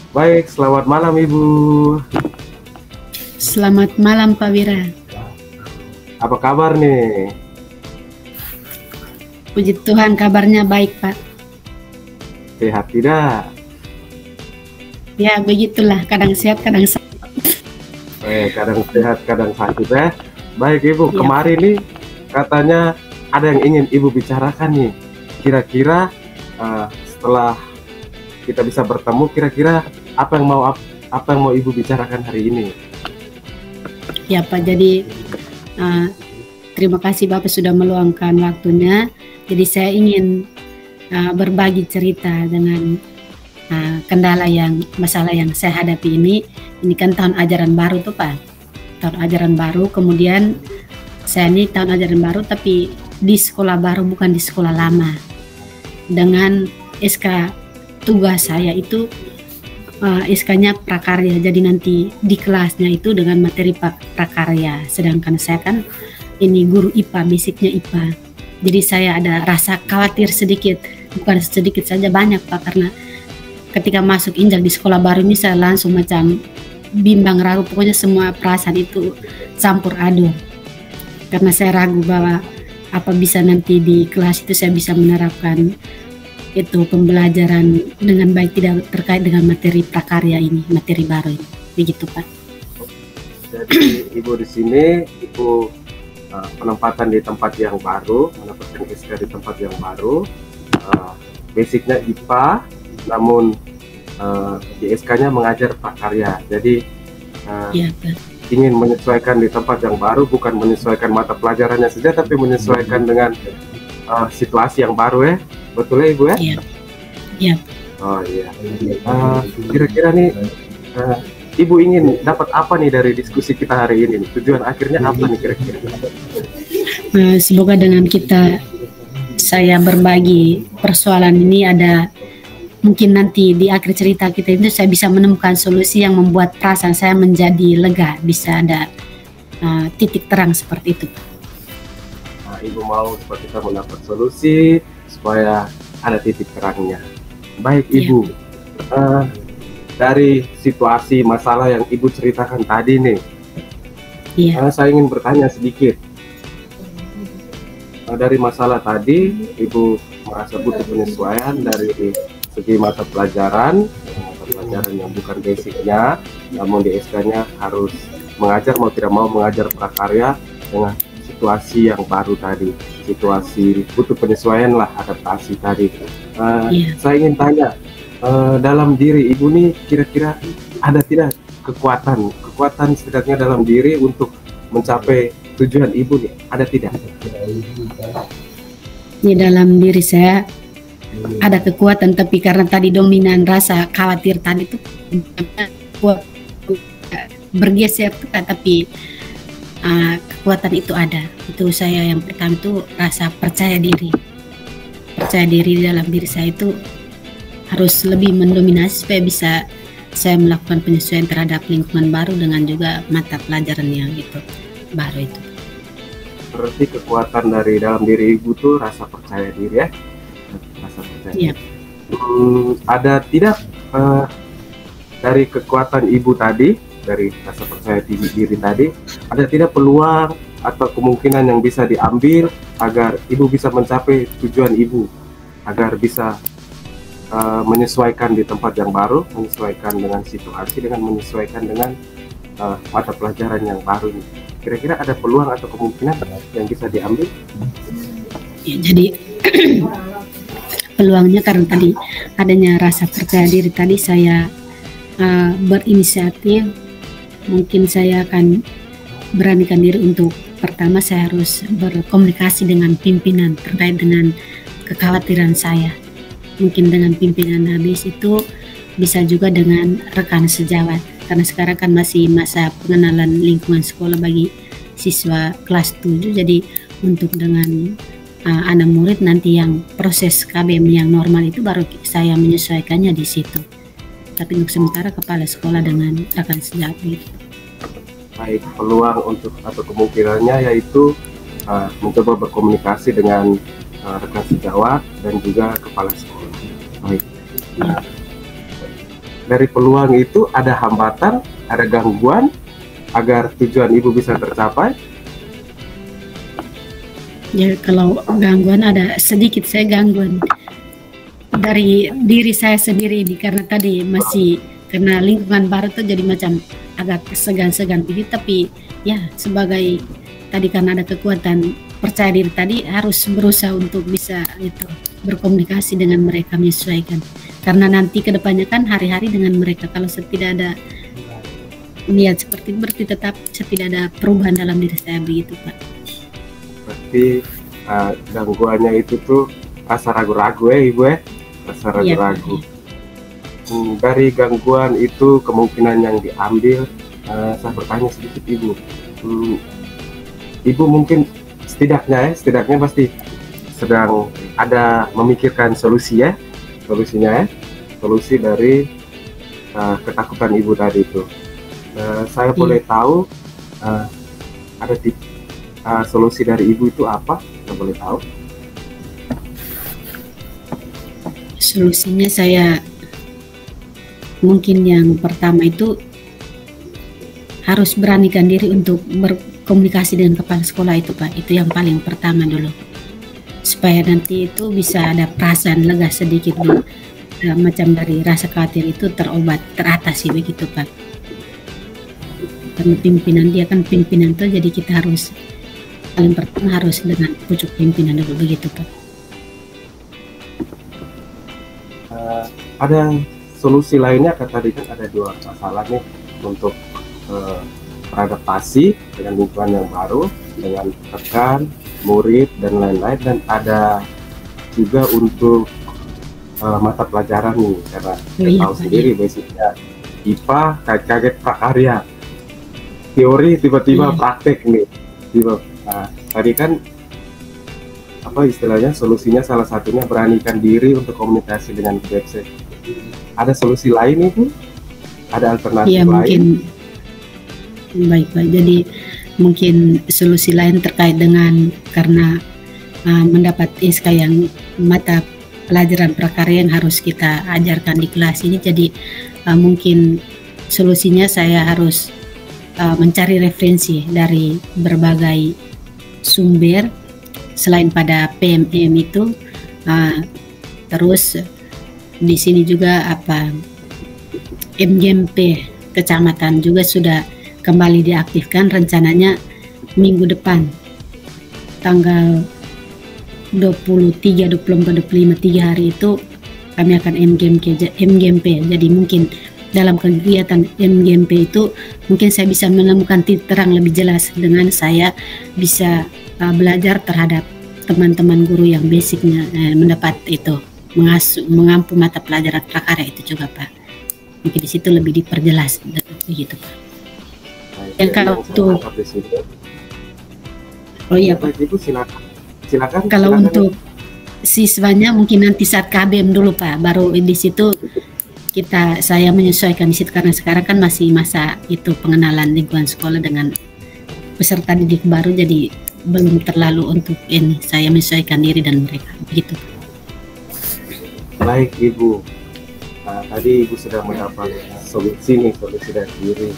Baik, selamat malam Ibu. Selamat malam Pak Wira. Apa kabar nih? Puji Tuhan kabarnya baik Pak. Sehat tidak? Ya begitulah, kadang sehat kadang sakit. Kadang sehat, kadang sakit ya. Baik Ibu, Ya. kemarin nih katanya ada yang ingin Ibu bicarakan nih. Kira-kira setelah kita bisa bertemu, kira-kira apa yang mau Ibu bicarakan hari ini? Ya Pak, jadi terima kasih Bapak sudah meluangkan waktunya. Jadi saya ingin berbagi cerita dengan kendala masalah yang saya hadapi ini. Ini kan tahun ajaran baru tuh Pak. Tahun ajaran baru, kemudian saya ini tahun ajaran baru tapi di sekolah baru, bukan di sekolah lama. Dengan SK tugas saya itu SK-nya prakarya, jadi nanti di kelasnya itu dengan materi prakarya. Sedangkan saya kan ini guru IPA, basicnya IPA. Jadi saya ada rasa khawatir sedikit, bukan sedikit saja, banyak Pak, karena ketika masuk injak di sekolah baru ini saya langsung macam bimbang ragu, pokoknya semua perasaan itu campur aduk. Karena saya ragu bahwa apa bisa nanti di kelas itu saya bisa menerapkan itu pembelajaran dengan baik, tidak terkait dengan materi prakarya ini, materi baru ini. Begitu Pak. Jadi Ibu di sini, Ibu penempatan di tempat yang baru, mendapatkan SK di tempat yang baru, basicnya IPA, namun di SK-nya mengajar prakarya. Jadi Ya, Pak. ingin menyesuaikan di tempat yang baru, bukan menyesuaikan mata pelajarannya saja, tapi menyesuaikan dengan situasi yang baru ya. Betul ya Ibu ya? Iya. Ya. Oh iya. Kira-kira nih Ibu ingin dapat apa nih dari diskusi kita hari ini? Tujuan akhirnya apa nih kira-kira? Semoga dengan saya berbagi persoalan ini ada mungkin nanti di akhir cerita kita itu saya bisa menemukan solusi yang membuat perasaan saya menjadi lega, bisa ada titik terang seperti itu. Nah, Ibu mau supaya kita mendapat solusi supaya ada titik terangnya. Baik Ibu, dari situasi masalah yang Ibu ceritakan tadi nih, saya ingin bertanya sedikit. Dari masalah tadi, Ibu merasa butuh penyesuaian dari segi mata pelajaran yang bukan basicnya, namun di SK-nya harus mengajar, mau tidak mau mengajar prakarya dengan situasi yang baru tadi, situasi butuh penyesuaian lah, adaptasi tadi. Saya ingin tanya, dalam diri Ibu nih kira-kira ada tidak kekuatan setidaknya dalam diri untuk mencapai tujuan Ibu nih, ada tidak? Di dalam diri saya ada kekuatan, tapi karena tadi dominan rasa khawatir tadi itu bergeser, tapi kekuatan itu ada. Itu saya yang pertama itu rasa percaya diri di dalam diri saya itu harus lebih mendominasi supaya bisa saya melakukan penyesuaian terhadap lingkungan baru dengan juga mata pelajaran yang itu baru itu. Berarti kekuatan dari dalam diri Ibu tuh rasa percaya diri ya, rasa percaya diri. Ada tidak dari kekuatan Ibu tadi, dari rasa percaya diri tadi, ada tidak peluang atau kemungkinan yang bisa diambil agar Ibu bisa mencapai tujuan Ibu, agar bisa menyesuaikan di tempat yang baru, menyesuaikan dengan situasi, dengan menyesuaikan dengan mata pelajaran yang baru ini? Kira-kira ada peluang atau kemungkinan yang bisa diambil? Ya, jadi peluangnya karena tadi adanya rasa percaya diri tadi, saya berinisiatif. Mungkin saya akan beranikan diri untuk pertama saya harus berkomunikasi dengan pimpinan terkait dengan kekhawatiran saya. Mungkin dengan pimpinan, habis itu bisa juga dengan rekan sejawat, karena sekarang kan masih masa pengenalan lingkungan sekolah bagi siswa kelas 7. Jadi untuk dengan anak murid nanti yang proses KBM yang normal itu baru saya menyesuaikannya di situ. Tapi untuk sementara kepala sekolah dengan rekan sejawat itu. Baik, peluang untuk atau kemungkinannya yaitu mencoba berkomunikasi dengan rekan sejawat dan juga kepala sekolah. Baik. dari peluang itu ada hambatan, ada gangguan agar tujuan Ibu bisa tercapai? Ya, kalau gangguan ada sedikit saya gangguan dari diri saya sendiri ini, karena tadi masih karena lingkungan baru tuh jadi macam agak segan-segan begitu, tapi ya sebagai tadi karena ada kekuatan percaya diri tadi harus berusaha untuk bisa itu berkomunikasi dengan mereka, menyesuaikan, karena nanti kedepannya kan hari-hari dengan mereka. Kalau saya tidak ada niat seperti berarti tetap saya tidak ada perubahan dalam diri saya begitu, Pak. Berarti gangguannya itu tuh rasa ragu-ragu ya Ibu ya, rasa ragu-ragu. Dari gangguan itu kemungkinan yang diambil, saya bertanya sedikit Ibu. Ibu mungkin setidaknya pasti sedang ada memikirkan solusi ya, solusinya ya, solusi dari ketakutan Ibu tadi itu. Saya boleh tahu ada solusi dari Ibu itu apa? Saya boleh tahu? Solusinya saya mungkin yang pertama itu harus beranikan diri untuk berkomunikasi dengan kepala sekolah itu, Pak. Itu yang paling pertama dulu, supaya nanti itu bisa ada perasaan lega sedikit dulu, macam dari rasa khawatir itu teratasi begitu, Pak. Karena pimpinan dia kan pimpinan tuh, jadi kita harus paling pertama harus dengan pucuk pimpinan dulu begitu, Pak. Ada solusi lainnya kan, tadi kan ada dua masalah nih untuk beradaptasi dengan lingkungan yang baru, dengan rekan, murid dan lain-lain, dan ada juga untuk mata pelajaran nih, karena kita tahu sendiri basicnya IPA kaget prakarya, teori tiba-tiba praktek nih. Tadi kan apa istilahnya, solusinya salah satunya beranikan diri untuk komunikasi dengan BFC. Ada solusi lain Ibu? Ada alternatif ya, lain? Baik. Jadi mungkin solusi lain terkait dengan karena mendapat SK yang mata pelajaran prakarya yang harus kita ajarkan di kelas ini. Jadi mungkin solusinya saya harus mencari referensi dari berbagai sumber selain pada PMM itu, terus di sini juga MGMP kecamatan juga sudah kembali diaktifkan, rencananya minggu depan tanggal 23, 24, 25, 3 hari itu kami akan MGMP. Jadi mungkin dalam kegiatan MGMP itu mungkin saya bisa menemukan titik terang lebih jelas dengan saya bisa belajar terhadap teman-teman guru yang basicnya mendapat itu mengampu mata pelajaran prakarya itu juga, Pak. Mungkin di situ lebih diperjelas begitu, Pak. Yang kalau untuk Ibu silakan. Kalau untuk siswanya mungkin nanti saat KBM dulu, Pak, baru di situ saya menyesuaikan di situ, karena sekarang kan masih masa itu pengenalan lingkungan sekolah dengan peserta didik baru, jadi belum terlalu untuk ini saya menyesuaikan diri dan mereka begitu. Baik Ibu, tadi Ibu sudah mendapat solusi dari diri.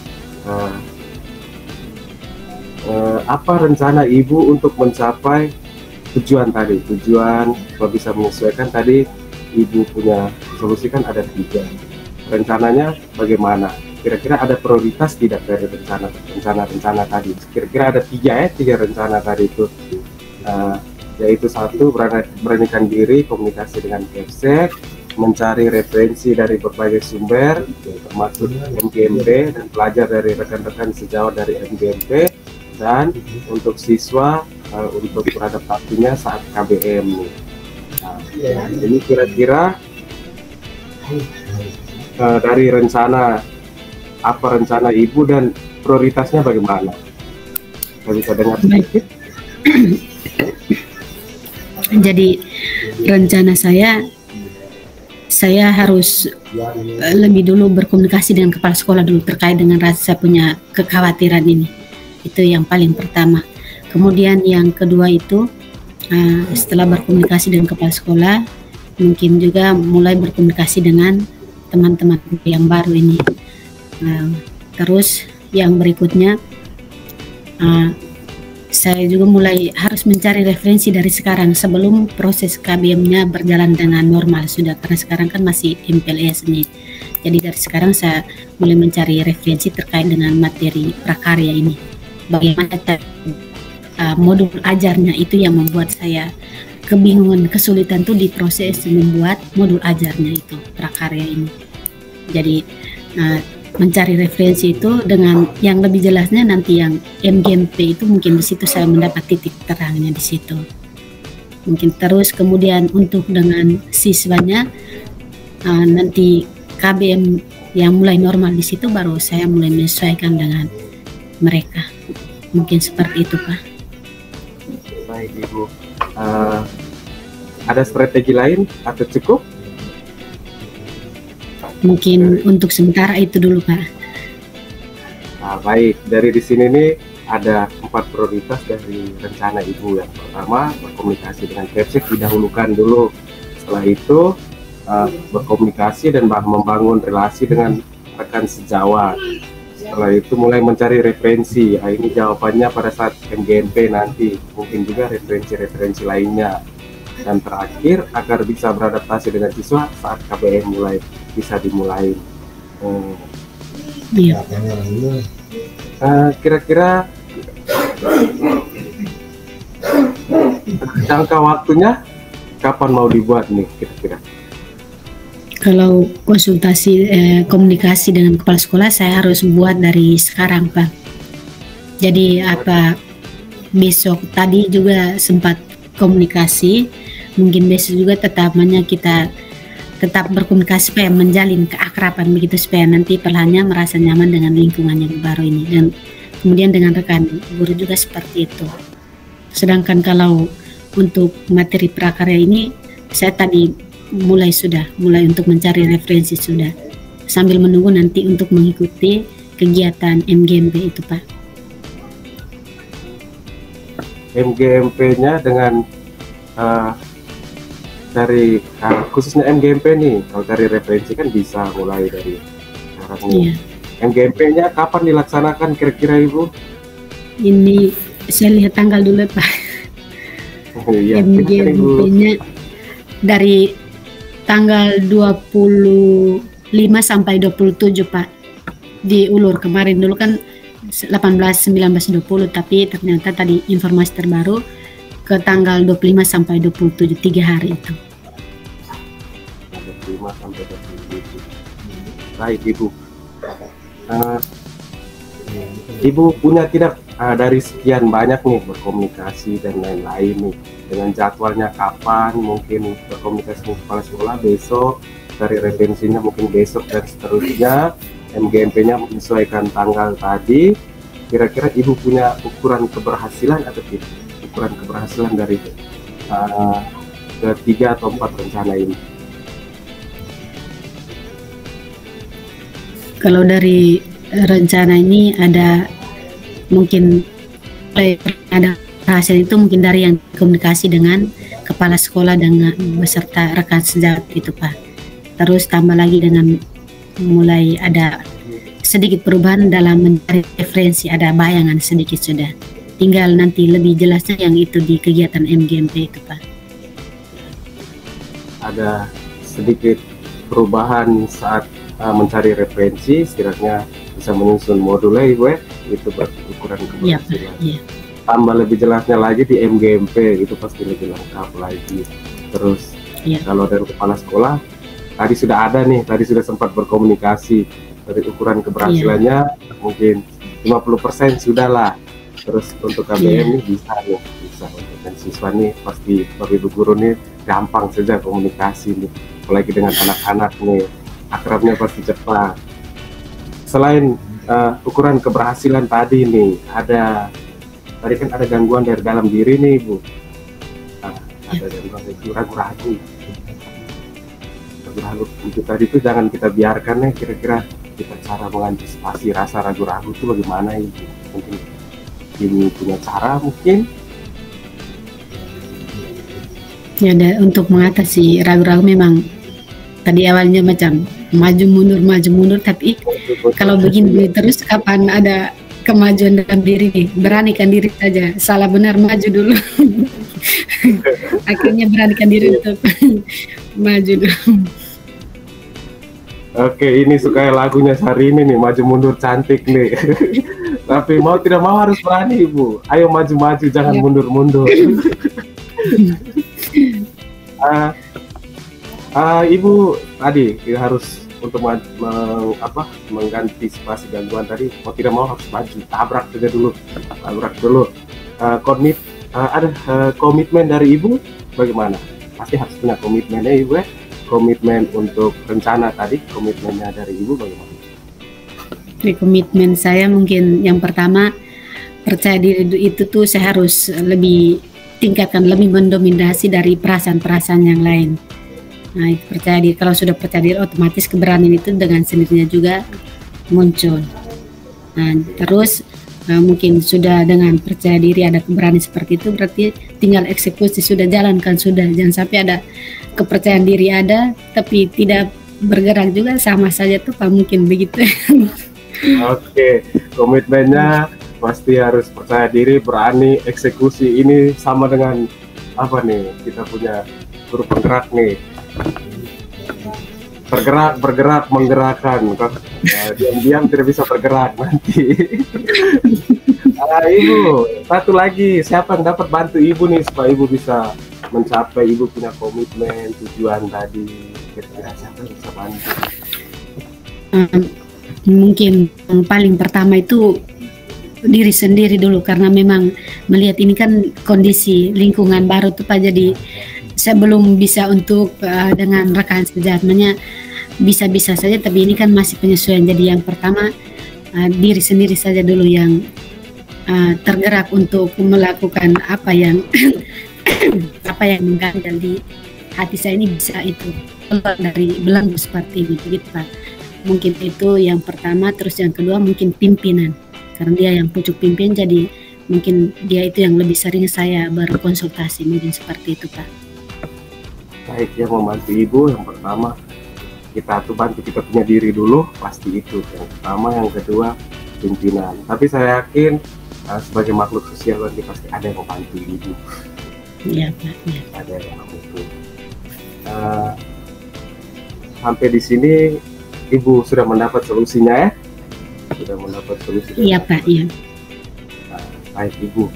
Apa rencana Ibu untuk mencapai tujuan tadi? Tujuan kalau bisa menyesuaikan tadi Ibu punya solusi kan ada 3. Rencananya bagaimana? Kira-kira ada prioritas tidak dari rencana tadi? Kira-kira ada 3 rencana tadi itu, yaitu 1, beranikan diri komunikasi dengan BFC, mencari referensi dari berbagai sumber termasuk MGMP dan belajar dari rekan-rekan sejawat dari MGMP, dan untuk siswa untuk beradaptasinya saat KBM. Ini kira-kira dari rencana Ibu dan prioritasnya bagaimana? Saya bisa dengar sedikit. Jadi rencana saya harus lebih dulu berkomunikasi dengan kepala sekolah dulu terkait dengan rasa punya kekhawatiran ini. Itu yang paling pertama. Kemudian yang kedua itu setelah berkomunikasi dengan kepala sekolah, mungkin juga mulai berkomunikasi dengan teman-teman yang baru ini. Terus yang berikutnya, saya juga mulai harus mencari referensi dari sekarang sebelum proses KBM-nya berjalan dengan normal sudah, karena sekarang kan masih MPLS nih. Jadi dari sekarang saya mulai mencari referensi terkait dengan materi prakarya ini. Bagaimana modul ajarnya itu yang membuat saya kebingungan, kesulitan tuh di proses membuat modul ajarnya itu prakarya ini. Jadi mencari referensi itu dengan yang lebih jelasnya nanti yang MGMP itu, mungkin di situ saya mendapat titik terangnya di situ. Mungkin terus kemudian untuk dengan siswanya nanti KBM yang mulai normal di situ baru saya mulai menyesuaikan dengan mereka. Mungkin seperti itu, Pak. Baik, Ibu. Ada strategi lain atau cukup? Mungkin untuk sementara itu dulu, Pak. Baik, dari di sini nih ada 4 prioritas dari rencana Ibu. Yang pertama, berkomunikasi dengan Kepsek didahulukan dulu. Setelah itu berkomunikasi dan membangun relasi dengan rekan sejawat. Setelah itu mulai mencari referensi. Ini jawabannya pada saat MGMP nanti, mungkin juga referensi-referensi lainnya. Dan terakhir, agar bisa beradaptasi dengan siswa saat KBM bisa dimulai. Kira-kira jangka waktunya kapan mau dibuat nih kira-kira? Kalau konsultasi komunikasi dengan kepala sekolah saya harus buat dari sekarang, Pak. Jadi besok tadi juga sempat komunikasi, mungkin besok juga kita tetap berkomunikasi supaya menjalin keakraban begitu, supaya nanti perlahannya merasa nyaman dengan lingkungan yang baru ini, dan kemudian dengan rekan guru juga seperti itu. Sedangkan kalau untuk materi prakarya ini saya tadi mulai untuk mencari referensi sudah, sambil menunggu nanti untuk mengikuti kegiatan MGMP itu, Pak. MGMP-nya dengan dari khususnya MGMP nih, kalau dari referensi kan bisa mulai dari sekarang nih. Iya. MGMP-nya kapan dilaksanakan kira-kira, Ibu? Ini saya lihat tanggal dulu, Pak. Iya, MGMP-nya dari tanggal 25 sampai 27, Pak. Diulur kemarin dulu kan 18, 19, 20, tapi ternyata tadi informasi terbaru ke tanggal 25 sampai 27, 3 hari itu. 25 sampai 27. Baik, Ibu. Ibu punya tidak dari sekian banyak nih berkomunikasi dan lain-lain nih, dengan jadwalnya kapan mungkin berkomunikasi dengan kepala sekolah besok, dari referensinya mungkin besok dan seterusnya, MGMP-nya menyesuaikan tanggal tadi. Kira-kira Ibu punya ukuran keberhasilan atau tidak? Ukuran keberhasilan dari ketiga atau 4 rencana ini? Kalau dari rencana ini ada mungkin ada hasil itu mungkin dari yang komunikasi dengan kepala sekolah dengan beserta rekan sejawat itu, Pak. Terus tambah lagi dengan mulai ada sedikit perubahan dalam mencari referensi, ada bayangan sedikit sudah. Tinggal nanti lebih jelasnya yang itu di kegiatan MGMP itu, Pak. Ada sedikit perubahan saat mencari referensi, setidaknya bisa menyusun modulnya, Ibu, itu berukuran keberhasilan. Iya. Tambah lebih jelasnya lagi di MGMP, itu pasti lebih lengkap lagi. Terus kalau dari kepala sekolah tadi sudah ada nih, tadi sudah sempat berkomunikasi, dari ukuran keberhasilannya mungkin 50% sudah lah. Terus untuk KBM ini bisa untuk dan siswa nih pasti bagi guru nih gampang saja komunikasi nih, apalagi dengan anak-anak nih, akrabnya pasti cepat. Selain ukuran keberhasilan tadi nih, tadi kan ada gangguan dari dalam diri nih, Ibu. Ada gangguan dari ragu-ragu itu tadi tuh jangan kita biarkan nih. Kira-kira kita cara mengantisipasi rasa ragu-ragu itu bagaimana, Ibu? Mungkin Ibu punya cara mungkin? Ya, untuk mengatasi ragu-ragu memang tadi awalnya macam maju mundur, tapi kalau begini terus kapan ada kemajuan dalam diri nih? Beranikan diri saja, salah benar maju dulu. Akhirnya beranikan diri untuk maju dulu. Oke, ini suka lagunya Syahrini nih, maju mundur cantik nih. Tapi mau tidak mau harus berani, Ibu. Ayo maju-maju, jangan mundur-mundur. Ibu tadi harus untuk mengantisipasi gangguan tadi, mau tidak mau harus maju, tabrak dulu. Ada komitmen dari Ibu bagaimana? Pasti harus punya komitmennya, Ibu ya. Komitmen untuk rencana tadi, komitmennya dari Ibu bagaimana? Komitmen saya mungkin yang pertama, percaya diri itu tuh saya harus lebih tingkatkan, lebih mendominasi dari perasaan-perasaan yang lain. Nah, itu percaya diri. Kalau sudah percaya diri, otomatis keberanian itu dengan sendirinya juga muncul. Nah, terus mungkin sudah dengan percaya diri ada keberanian seperti itu, berarti tinggal eksekusi, sudah jalankan, sudah. Jangan sampai ada kepercayaan diri ada tapi tidak bergerak juga, sama saja tuh Pak, mungkin begitu. Oke, komitmennya pasti harus percaya diri, berani, eksekusi. Ini sama dengan apa nih, kita punya guru penggerak nih, bergerak menggerakkan. Diam-diam tidak bisa bergerak nanti. Ibu, satu lagi, siapa yang dapat bantu Ibu nih supaya Ibu bisa mencapai, Ibu punya komitmen, tujuan tadi, kira-kira siapa yang bisa bantu? Mungkin yang paling pertama itu diri sendiri dulu, karena memang melihat ini kan kondisi lingkungan baru tuh Pak, jadi saya belum bisa untuk dengan rekan sejajarnya, bisa-bisa saja, tapi ini kan masih penyesuaian. Jadi yang pertama diri sendiri saja dulu yang tergerak untuk melakukan apa yang apa yang mengganjal di hati saya ini, bisa itu keluar dari belenggu seperti ini, begitu Pak. Mungkin itu yang pertama. Terus yang kedua mungkin pimpinan, karena dia yang pucuk pimpin, jadi mungkin dia itu yang lebih sering saya berkonsultasi, mungkin seperti itu Pak. Baik, yang membantu Ibu yang pertama kita tuh bantu kita punya diri dulu, pasti itu yang pertama. Yang kedua pimpinan, tapi saya yakin sebagai makhluk sosial nanti pasti ada yang membantu Ibu. Iya Pak, ya. Ada yang membantu. Sampai di sini Ibu sudah mendapat solusinya ya? Sudah mendapat solusi? Iya Pak, iya. Baik Ibu,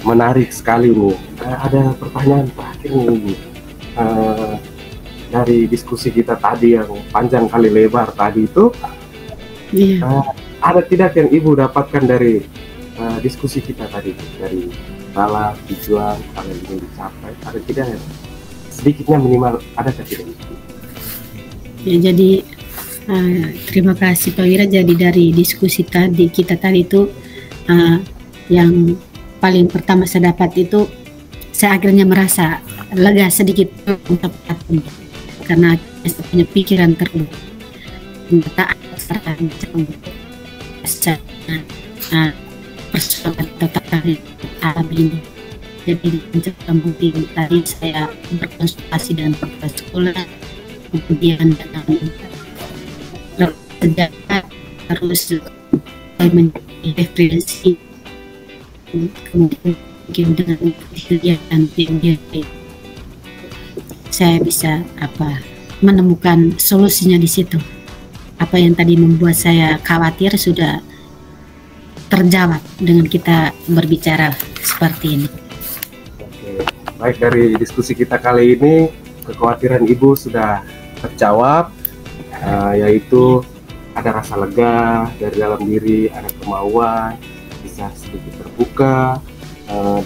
menarik sekali nih. Ada pertanyaan terakhir nih Ibu. Dari diskusi kita tadi yang panjang kali lebar tadi itu, ada tidak yang Ibu dapatkan dari diskusi kita tadi, dari salah tujuan kalau ingin dicapai, ada tidak ya? Sedikitnya minimal ada tidak? Ya, jadi terima kasih Pak Wira. Jadi dari diskusi tadi kita tadi itu yang paling pertama saya dapat itu, saya akhirnya merasa lega sedikit untuk hati, karena saya punya pikiran terbuka persoalan tentang alam ini. Jadi mungkin tadi saya berkonsultasi dengan kepala sekolah, kemudian dengan sejarah, harus menjadi referensi, kemudian dengan kegiatan yang saya bisa menemukan solusinya di situ. Apa yang tadi membuat saya khawatir sudah terjawab dengan kita berbicara seperti ini. Oke, baik, dari diskusi kita kali ini kekhawatiran Ibu sudah terjawab, yaitu ada rasa lega dari dalam diri, ada kemauan, bisa sedikit terbuka,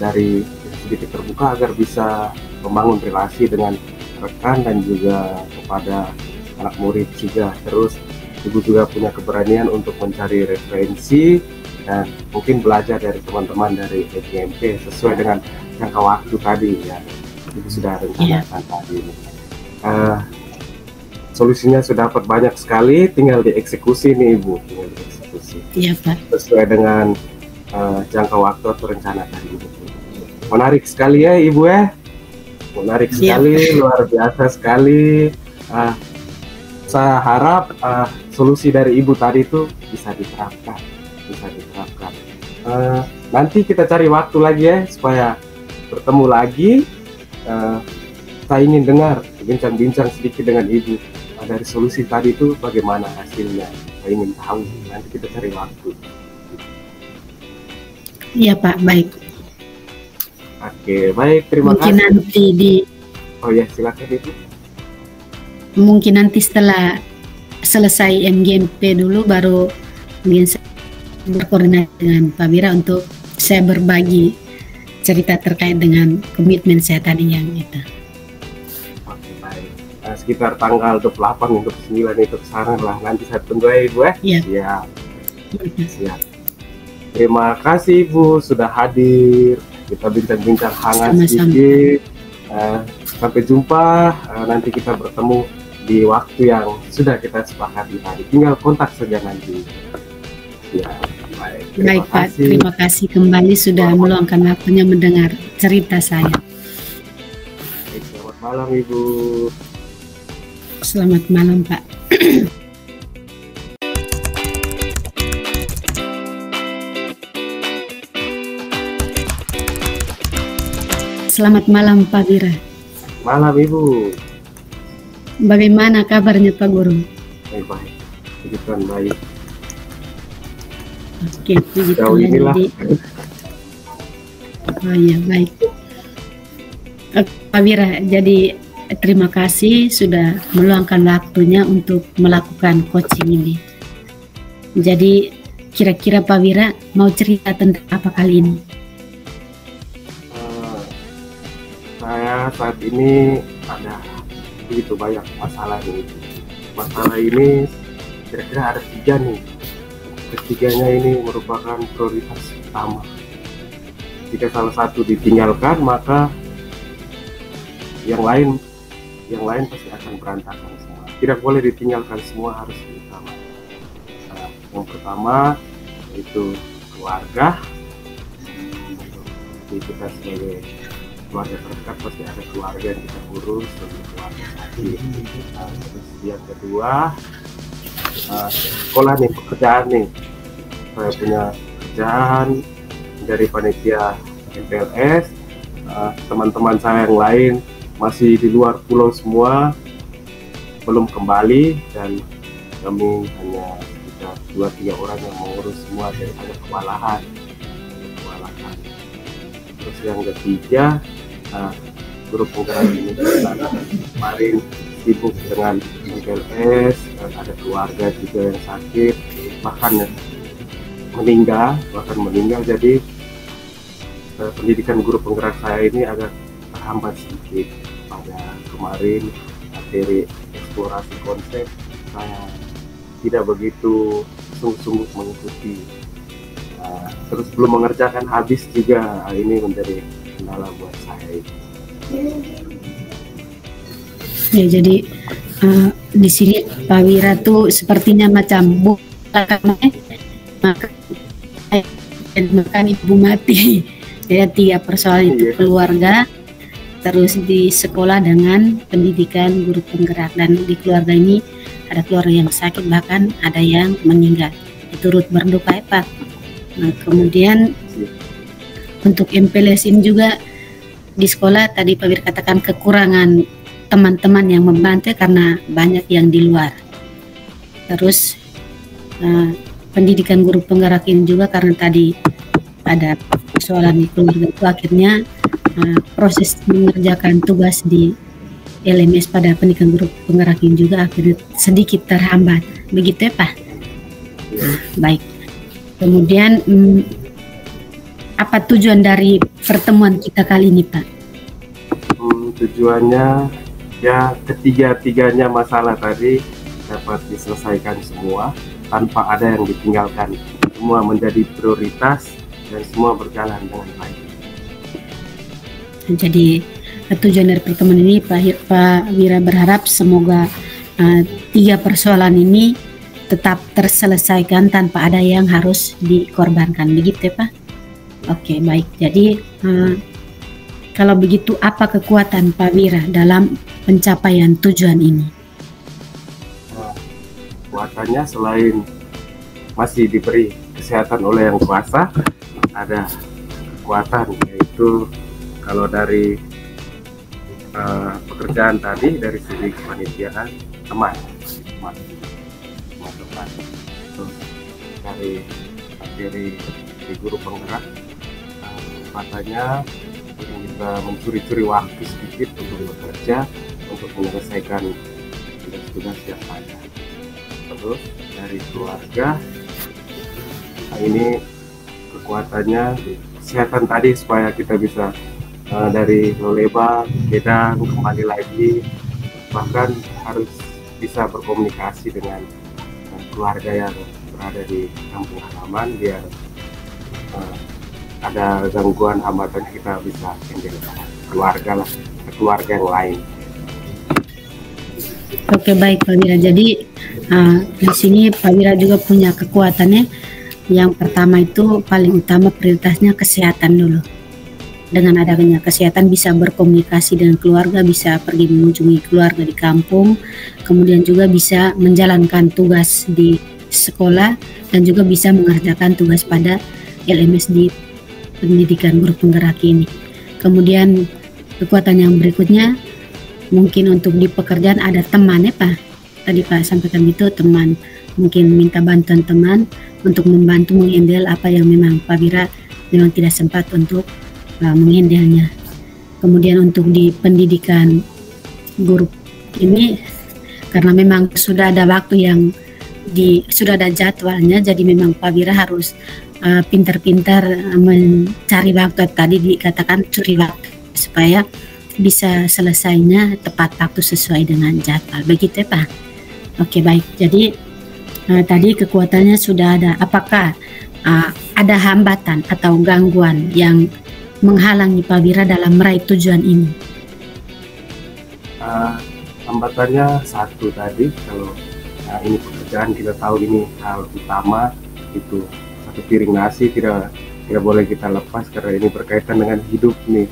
dari sedikit terbuka agar bisa membangun relasi dengan rekan dan juga kepada anak murid juga. Terus Ibu juga punya keberanian untuk mencari referensi dan mungkin belajar dari teman-teman dari EGMP sesuai dengan jangka waktu tadi ya. Ibu sudah rencanakan tadi. Solusinya sudah dapat banyak sekali, tinggal dieksekusi nih Ibu, tinggal dieksekusi. Iya Pak. Sesuai dengan jangka waktu atau rencana tadi Ibu. Menarik sekali ya Ibu ya, menarik sekali, luar biasa sekali. uh, saya harap solusi dari Ibu tadi itu bisa diterapkan, nanti kita cari waktu lagi ya supaya bertemu lagi. Saya ingin dengar bincang-bincang sedikit dengan Ibu dari solusi tadi itu bagaimana hasilnya. Saya ingin tahu, nanti kita cari waktu. Iya Pak, baik. Oke, baik, terima mungkin kasih. Nanti oh ya, silakan Ibu. Mungkin nanti setelah selesai MGMP dulu baru mungkin saya berkoordinasi dengan Pak Wira untuk saya berbagi cerita terkait dengan komitmen saya tadi yang itu. Oke, baik. Sekitar tanggal 28 untuk 9 itu kesana lah. Nanti saya tunggu ya Ibu ya. Iya. Siap. Terima kasih Ibu sudah hadir. Kita bincang-bincang hangat sedikit. Sampai jumpa. Nanti kita bertemu di waktu yang sudah kita sepakati tadi. Tinggal kontak saja nanti. Ya, baik Pak, terima kasih kembali sudah meluangkan waktunya mendengar cerita saya. Selamat malam Ibu. Selamat malam Pak. Selamat malam Pak Wira. Malam Ibu. Bagaimana kabarnya Pak Guru? Baik, puji Tuhan baik. Oke, puji Tuhan. Jadi, oh iya baik. Pak Wira, jadi terima kasih sudah meluangkan waktunya untuk melakukan coaching ini. Jadi kira-kira Pak Wira mau cerita tentang apa kali ini? Saya saat ini ada begitu banyak masalah ini. Masalah ini kira-kira ada 3 nih. Ketiganya ini merupakan prioritas utama. Jika salah satu ditinggalkan, maka yang lain pasti akan berantakan semua. Tidak boleh ditinggalkan, semua harus diutamakan. Yang pertama yaitu keluarga. Jadi kita sebagai keluarga terdekat pasti ada keluarga yang kita urus, keluarga sakit. Terus yang kedua sekolah nih, pekerjaan nih. Saya punya kerjaan dari panitia MPLS. Teman-teman saya yang lain masih di luar pulau semua, belum kembali, dan kami hanya sekitar 2-3 orang yang mengurus semua, dan ada kewalahan. Terus yang ketiga, grup penggerak ini kemarin sibuk dengan MPLS, ada keluarga juga yang sakit, bahkan meninggal. Jadi pendidikan guru penggerak saya ini agak terhambat sedikit. Pada kemarin materi eksplorasi konsep saya tidak begitu sungguh-sungguh mengikuti, terus belum mengerjakan habis juga. Ini menjadi kendala buat saya. Ya, jadi di sini Pak Wira tuh sepertinya macam makan ibu mati. Jadi 3 persoalan itu keluarga, terus di sekolah dengan pendidikan guru penggerak, dan di keluarga ini ada keluarga yang sakit, bahkan ada yang meninggal. Turut berduka ya Pak. Nah, kemudian untuk MPLS ini juga di sekolah tadi Pak Wira katakan kekurangan teman-teman yang membantu karena banyak yang di luar. Terus pendidikan guru penggerak ini juga karena tadi ada persoalan di keluarga, itu akhirnya proses mengerjakan tugas di LMS pada pendidikan guru penggerak ini juga akhirnya sedikit terhambat. Begitu ya Pak? Baik. Kemudian apa tujuan dari pertemuan kita kali ini Pak? Tujuannya ya ketiga-tiganya masalah tadi dapat diselesaikan semua tanpa ada yang ditinggalkan. Semua menjadi prioritas dan semua berjalan dengan baik. Jadi tujuan dari pertemuan ini Pak Wira berharap semoga 3 persoalan ini tetap terselesaikan tanpa ada yang harus dikorbankan. Begitu ya Pak? Oke, baik. Jadi kalau begitu apa kekuatan Pak Wira dalam pencapaian tujuan ini? kekuatannya selain masih diberi kesehatan oleh Yang Kuasa, ada kekuatan, yaitu kalau dari pekerjaan tadi dari segi kepanitiaan teman. Terus dari materi di guru penggerak, kekuatannya bisa mencuri-curi waktu sedikit untuk bekerja, untuk menyelesaikan tugas-tugas yang ada. Terus dari keluarga, ini kekuatannya kesehatan tadi supaya kita bisa dari Loleba, Gedang, kembali lagi, bahkan harus bisa berkomunikasi dengan keluarga yang berada di kampung halaman, biar ada gangguan hambatan kita bisa handle keluarga lah, keluarga yang lain. Oke, baik Pak Wira. Jadi di sini Pak Wira juga punya kekuatannya. Yang pertama itu paling utama prioritasnya kesehatan dulu. Dengan adanya kesehatan bisa berkomunikasi dengan keluarga, bisa pergi mengunjungi keluarga di kampung, kemudian juga bisa menjalankan tugas di sekolah dan juga bisa mengerjakan tugas pada LMS di pendidikan guru penggerak ini. Kemudian kekuatan yang berikutnya mungkin untuk di pekerjaan ada teman ya Pak. Tadi Pak sampaikan itu teman, mungkin minta bantuan teman untuk membantu menghandle apa yang memang Pak Wira memang tidak sempat untuk menghandlenya. Kemudian untuk di pendidikan guru ini, karena memang sudah ada waktu yang sudah ada jadwalnya, jadi memang Pak Wira harus pintar-pintar mencari waktu, tadi dikatakan curi waktu, supaya bisa selesainya tepat waktu sesuai dengan jadwal. Begitu ya Pak? Oke, baik. Jadi tadi kekuatannya sudah ada. Apakah ada hambatan atau gangguan yang menghalangi Pak Wira dalam meraih tujuan ini? Hambatannya satu tadi, kalau ini pekerjaan kita tahu ini hal utama, itu satu piring nasi tidak boleh kita lepas karena ini berkaitan dengan hidup nih.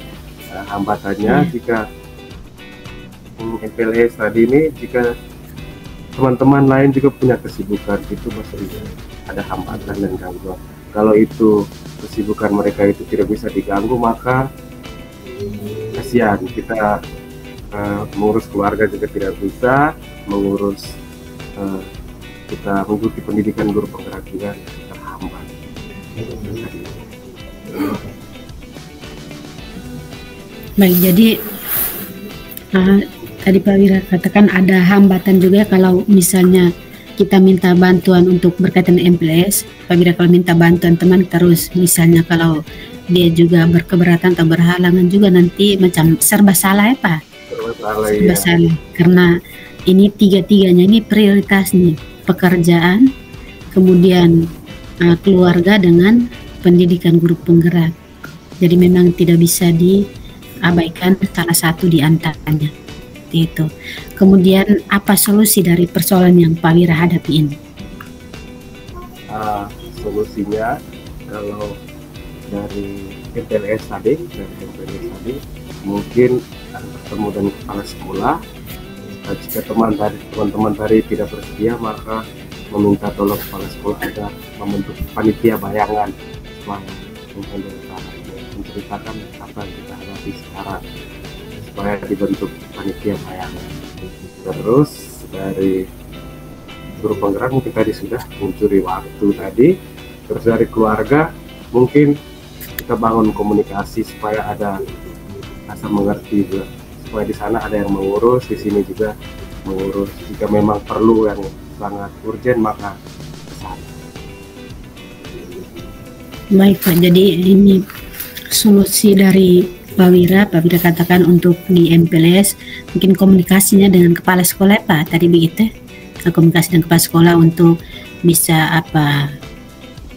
Hambatannya jika MPLS tadi ini, jika teman-teman lain juga punya kesibukan, itu masih ada hambatan dan gangguan. Kalau itu kesibukan mereka itu tidak bisa diganggu, maka kasihan kita mengurus keluarga juga tidak bisa, mengurus kita mengikuti pendidikan guru penggerak juga terhambat. Baik, jadi tadi Pak Wira katakan ada hambatan juga kalau misalnya kita minta bantuan untuk berkaitan MPLS. Pak Wira kalau minta bantuan teman terus, misalnya kalau dia juga berkeberatan atau berhalangan juga, nanti macam serba salah ya Pak? Serba salah, karena ini tiga-tiganya ini prioritas nih, pekerjaan, kemudian keluarga dengan pendidikan guru penggerak. Jadi memang tidak bisa diabaikan salah satu di antaranya. Itu. Kemudian apa solusi dari persoalan yang Pak Wira hadapi ini? Solusinya kalau dari MPLS tadi, mungkin bertemu dengan kepala sekolah. Jika teman-teman tadi tidak bersedia, maka meminta tolong kepala sekolah agar membentuk panitia bayangan menceritakan apa yang kita hadapi sekarang, supaya dibentuk panitia bayangan. Terus dari guru penggerak mungkin tadi sudah mencuri waktu tadi. Terus dari keluarga mungkin kita bangun komunikasi supaya ada rasa mengerti juga, supaya di sana ada yang mengurus, di sini juga mengurus. Jika memang perlu yang sangat urgent, maka kesana. Baik Pak, jadi ini solusi dari Pak Wira katakan untuk di MPLS mungkin komunikasinya dengan kepala sekolah Pak, tadi begitu, komunikasi dengan kepala sekolah untuk bisa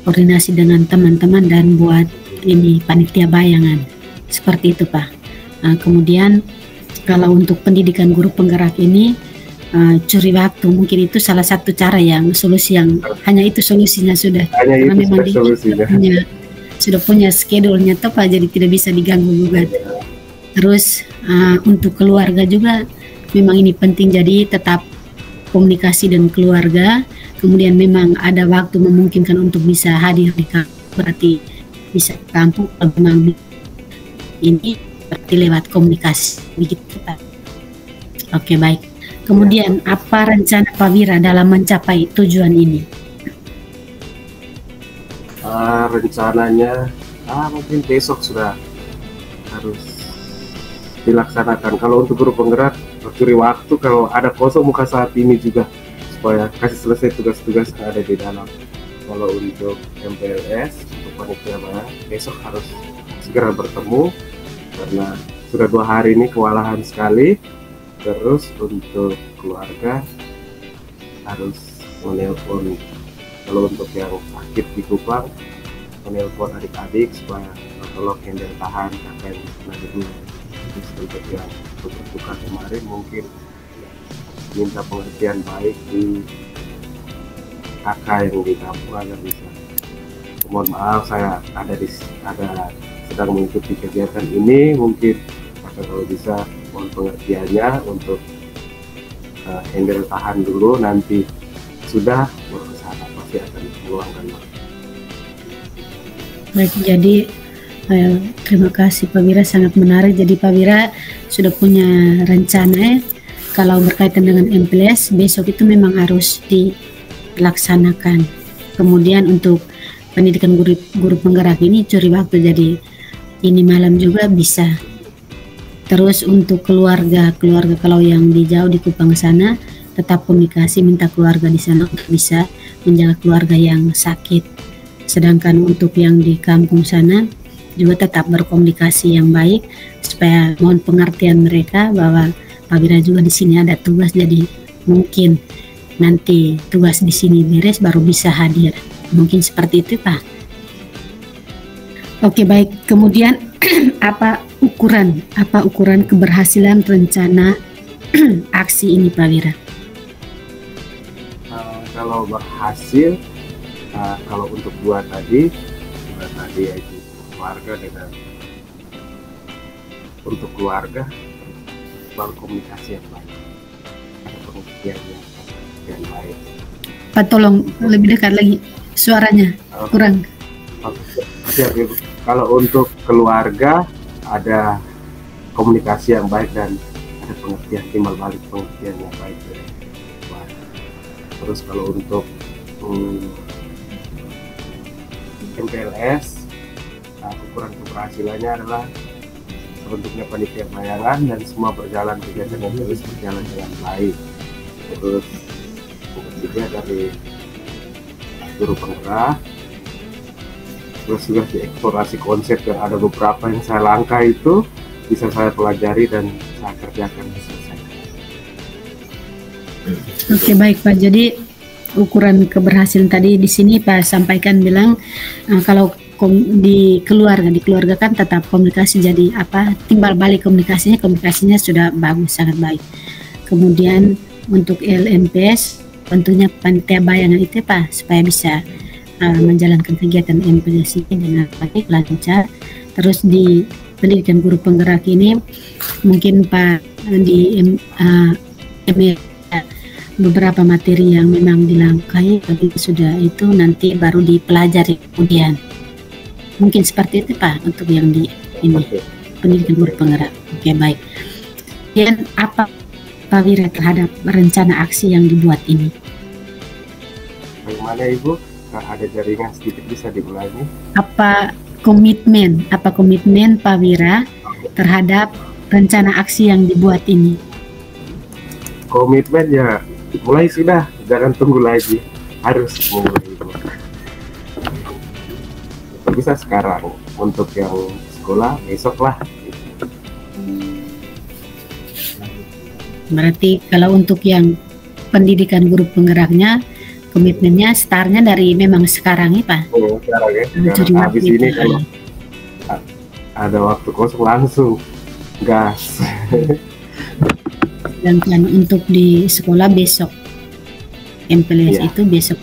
koordinasi dengan teman-teman dan buat ini panitia bayangan, seperti itu Pak. Kemudian kalau untuk pendidikan guru penggerak ini curi waktu, mungkin itu salah satu cara yang solusi yang hanya itu solusinya sudah, karena memang sudah punya schedule-nya tuh Pak, jadi tidak bisa diganggu juga. Terus untuk keluarga juga memang ini penting, jadi tetap komunikasi dengan keluarga, kemudian memang ada waktu memungkinkan untuk bisa hadir di kampung, berarti bisa ke kampung. Kalau memang ini berarti lewat komunikasi, begitu Pak. Oke, baik. Kemudian apa rencana Pak Wira dalam mencapai tujuan ini? Rencananya mungkin besok sudah harus dilaksanakan. Kalau untuk guru penggerak, curi waktu kalau ada kosong muka saat ini juga, supaya kasih selesai tugas-tugas yang ada di dalam. Kalau untuk MPLS, untuk panitia besok harus segera bertemu karena sudah 2 hari ini kewalahan sekali. Terus untuk keluarga harus menelpon, kalau untuk yang sakit di Kupang, menelpon adik-adik supaya tolong handle tahan kakak yang kena debu. Terus untuk yang berduka kemarin mungkin minta pengertian baik di kakak yang di kampung agar bisa. Mohon maaf saya ada sedang mengikuti kegiatan ini, mungkin kalau bisa mohon pengertiannya untuk handle tahan dulu, nanti sudah baru ke sana pasti akan meluangkan waktu. Baik, jadi terima kasih Pak Wira, sangat menarik. Jadi Pak Wira sudah punya rencana kalau berkaitan dengan MPLS besok itu memang harus dilaksanakan. Kemudian untuk pendidikan guru penggerak ini curi waktu, jadi ini malam juga bisa. Terus untuk keluarga kalau yang di jauh di Kupang sana tetap komunikasi, minta keluarga di sana untuk bisa menjaga keluarga yang sakit. Sedangkan untuk yang di kampung sana juga tetap berkomunikasi yang baik supaya mohon pengertian mereka bahwa Pak Wira juga di sini ada tugas, jadi mungkin nanti tugas di sini beres baru bisa hadir. Mungkin seperti itu Pak. Oke, baik. Kemudian apa ukuran keberhasilan rencana aksi ini Pak Wira? Kalau berhasil, kalau untuk dua tadi yaitu keluarga dengan untuk keluarga berkomunikasi yang baik, ada pengertian yang baik. Pak, tolong lebih dekat lagi suaranya, kurang. Siap, Ibu. Kalau untuk keluarga ada komunikasi yang baik dan ada pengertian, timbal balik pengertian yang baik dari keluarga. Terus kalau untuk MPLS, ukuran keberhasilannya adalah terbentuknya panitia bayangan dan semua kegiatan yang terus berjalan dengan baik. Terus ketiga dari guru penggerak, terus juga dieksplorasi konsep yang ada beberapa yang saya langkah itu bisa saya pelajari dan saya kerjakan selesai. Oke, baik Pak. Jadi ukuran keberhasilan tadi di sini Pak sampaikan bilang kalau di keluarga kan tetap komunikasi, jadi timbal balik komunikasinya sudah bagus, sangat baik. Kemudian untuk LMPS tentunya panitia bayangan itu Pak supaya bisa menjalankan kegiatan MPLS ini dengan baik, lancar. Terus di pendidikan guru penggerak ini mungkin Pak di beberapa materi yang memang dilangkai, tapi sudah itu nanti baru dipelajari kemudian. Mungkin seperti itu Pak untuk yang di ini pendidikan guru penggerak. Oke, baik. Dan apa Pak Wira terhadap rencana aksi yang dibuat ini? Bagaimana Ibu? Ada jaringan sedikit bisa diulangi. Apa komitmen Pak Wira terhadap rencana aksi yang dibuat ini? Komitmen ya mulai sudah, jangan tunggu lagi, harus mulai Ibu. Bisa sekarang, untuk yang sekolah besok lah. Berarti kalau untuk yang pendidikan guru penggeraknya komitmennya startnya dari memang sekarang ya Pak? Sekarang ya. Habis ini kalau ada waktu kosong langsung gas. Dan untuk di sekolah besok MPLS itu besok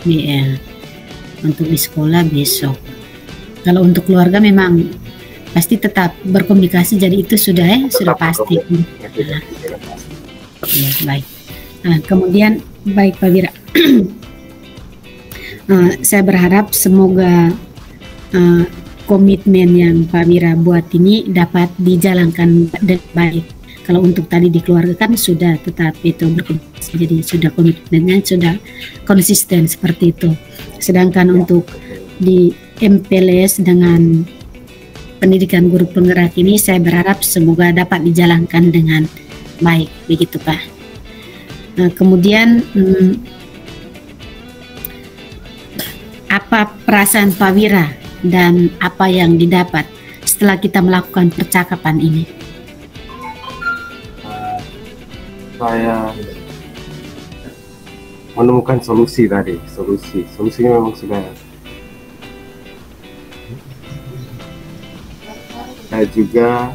untuk di sekolah besok. Kalau untuk keluarga memang pasti tetap berkomunikasi, jadi itu sudah sudah pasti. Ya, baik. Nah, kemudian Baik Pak Wira. Saya berharap semoga komitmen yang Pak Wira buat ini dapat dijalankan dengan baik. Kalau untuk tadi di keluarga kan sudah tetap itu berkomitmen, jadi sudah komitmennya sudah konsisten seperti itu. Sedangkan untuk di MPLS dengan pendidikan guru penggerak ini saya berharap semoga dapat dijalankan dengan baik, begitu Pak. Kemudian apa perasaan Pak Wira dan apa yang didapat setelah kita melakukan percakapan ini? Saya menemukan solusi tadi. Solusinya memang sudah. Saya juga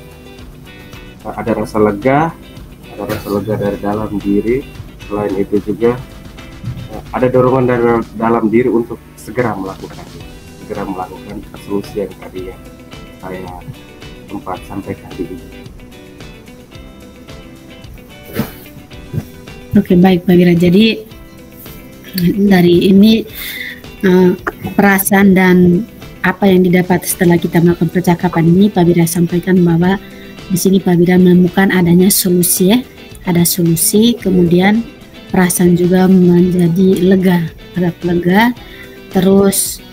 ada rasa lega dari dalam diri. Selain itu juga ada dorongan dari dalam diri untuk segera melakukan solusi yang tadi yang saya sempat sampaikan di sini. Oke, baik Pak Wira. Jadi dari ini perasaan dan apa yang didapat setelah kita melakukan percakapan ini, Pak Wira sampaikan bahwa di sini Pak Wira menemukan adanya solusi ya, ada solusi, kemudian perasaan juga menjadi agak lega, terus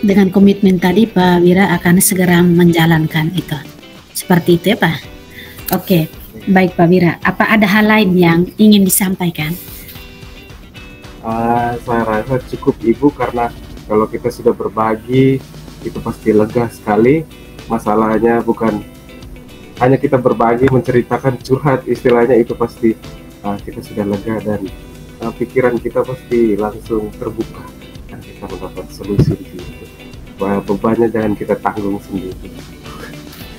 dengan komitmen tadi Pak Wira akan segera menjalankan itu. Seperti itu ya Pak. Oke, baik Pak Wira. Apa ada hal lain yang ingin disampaikan? Saya rasa cukup Ibu, karena kalau kita sudah berbagi itu pasti lega sekali. Masalahnya bukan hanya kita berbagi, menceritakan, curhat istilahnya, itu pasti kita sudah lega dan pikiran kita pasti langsung terbuka dan kita mendapat solusi di situ. Bebannya jangan kita tanggung sendiri.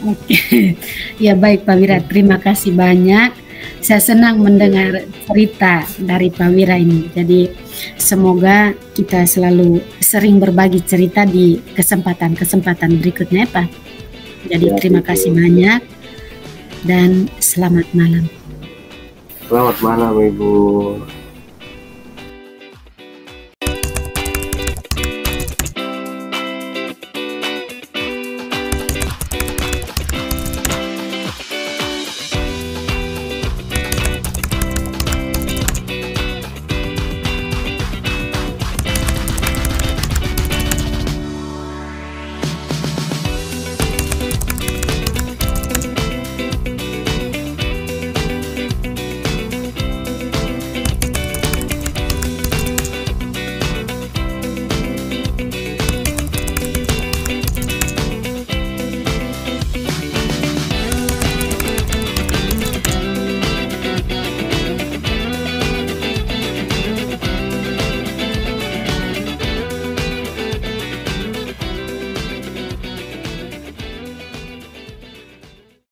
Oke. Ya baik Pak Wira, terima kasih banyak. Saya senang mendengar cerita dari Pak Wira ini. Jadi semoga kita selalu sering berbagi cerita di kesempatan-kesempatan berikutnya ya Pak. Jadi terima kasih banyak dan selamat malam. Selamat malam Ibu.